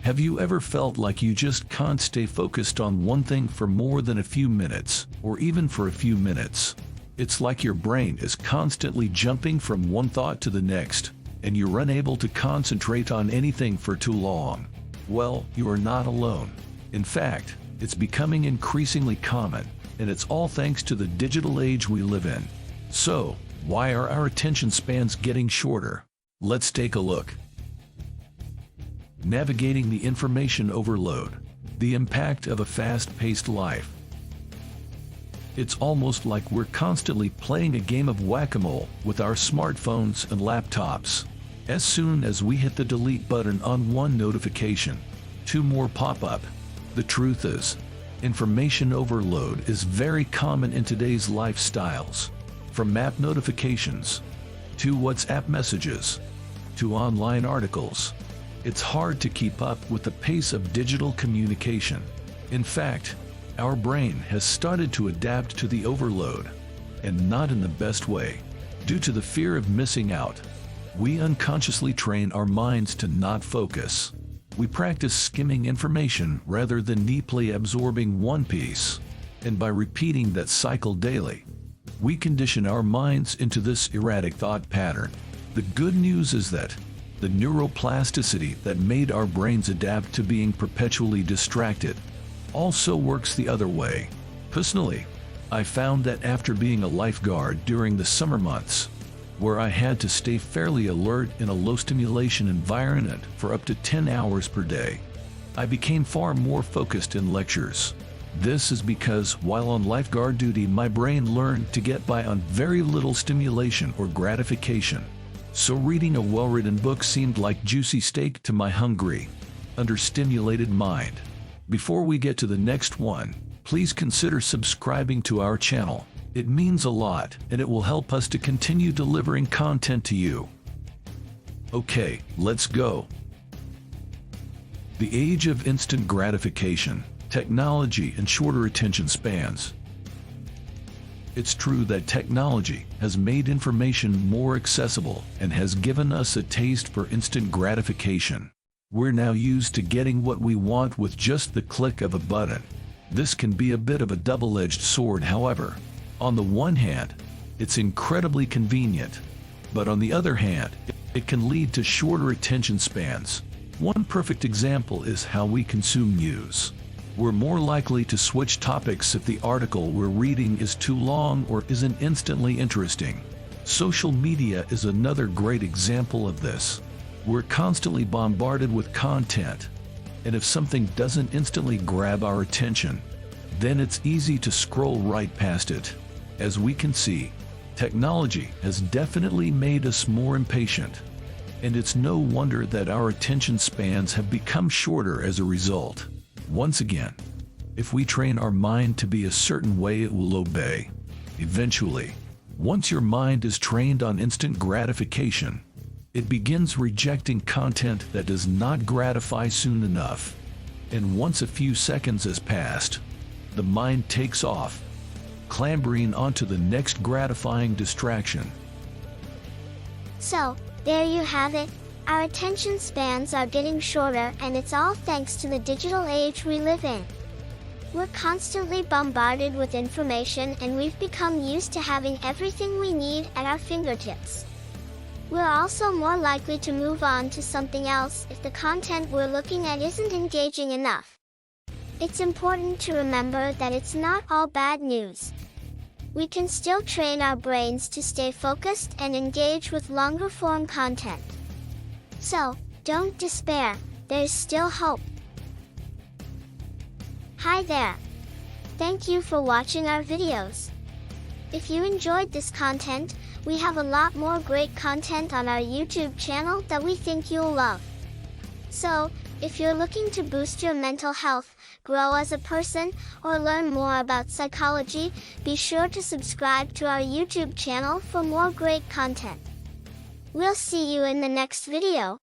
Have you ever felt like you just can't stay focused on one thing for more than a few minutes, or even for a few minutes? It's like your brain is constantly jumping from one thought to the next, and you're unable to concentrate on anything for too long. Well, you are not alone. In fact, it's becoming increasingly common, and it's all thanks to the digital age we live in. So, why are our attention spans getting shorter? Let's take a look. Navigating the information overload. The impact of a fast-paced life. It's almost like we're constantly playing a game of whack-a-mole with our smartphones and laptops. As soon as we hit the delete button on one notification, two more pop up. The truth is, information overload is very common in today's lifestyles. From map notifications, to WhatsApp messages, to online articles. It's hard to keep up with the pace of digital communication. In fact, our brain has started to adapt to the overload, and not in the best way. Due to the fear of missing out, we unconsciously train our minds to not focus. We practice skimming information rather than deeply absorbing one piece. And by repeating that cycle daily, we condition our minds into this erratic thought pattern. The good news is that the neuroplasticity that made our brains adapt to being perpetually distracted also works the other way. Personally, I found that after being a lifeguard during the summer months, where I had to stay fairly alert in a low-stimulation environment for up to 10 hours per day, I became far more focused in lectures. This is because while on lifeguard duty, my brain learned to get by on very little stimulation or gratification. So reading a well-written book seemed like juicy steak to my hungry, understimulated mind. Before we get to the next one, please consider subscribing to our channel. It means a lot, and it will help us to continue delivering content to you. Okay, let's go. The age of instant gratification, technology, and shorter attention spans. It's true that technology has made information more accessible and has given us a taste for instant gratification. We're now used to getting what we want with just the click of a button. This can be a bit of a double-edged sword, however. On the one hand, it's incredibly convenient, but on the other hand, it can lead to shorter attention spans. One perfect example is how we consume news. We're more likely to switch topics if the article we're reading is too long or isn't instantly interesting. Social media is another great example of this. We're constantly bombarded with content, and if something doesn't instantly grab our attention, then it's easy to scroll right past it. As we can see, technology has definitely made us more impatient, and it's no wonder that our attention spans have become shorter as a result. Once again, if we train our mind to be a certain way, it will obey. Eventually, once your mind is trained on instant gratification, it begins rejecting content that does not gratify soon enough. And once a few seconds has passed, the mind takes off, clambering onto the next gratifying distraction. So, there you have it. Our attention spans are getting shorter, and it's all thanks to the digital age we live in. We're constantly bombarded with information, and we've become used to having everything we need at our fingertips. We're also more likely to move on to something else if the content we're looking at isn't engaging enough. It's important to remember that it's not all bad news. We can still train our brains to stay focused and engage with longer form content. So, don't despair, there's still hope. Hi there. Thank you for watching our videos. If you enjoyed this content, we have a lot more great content on our YouTube channel that we think you'll love. So, if you're looking to boost your mental health, grow as a person, or learn more about psychology, be sure to subscribe to our YouTube channel for more great content. We'll see you in the next video.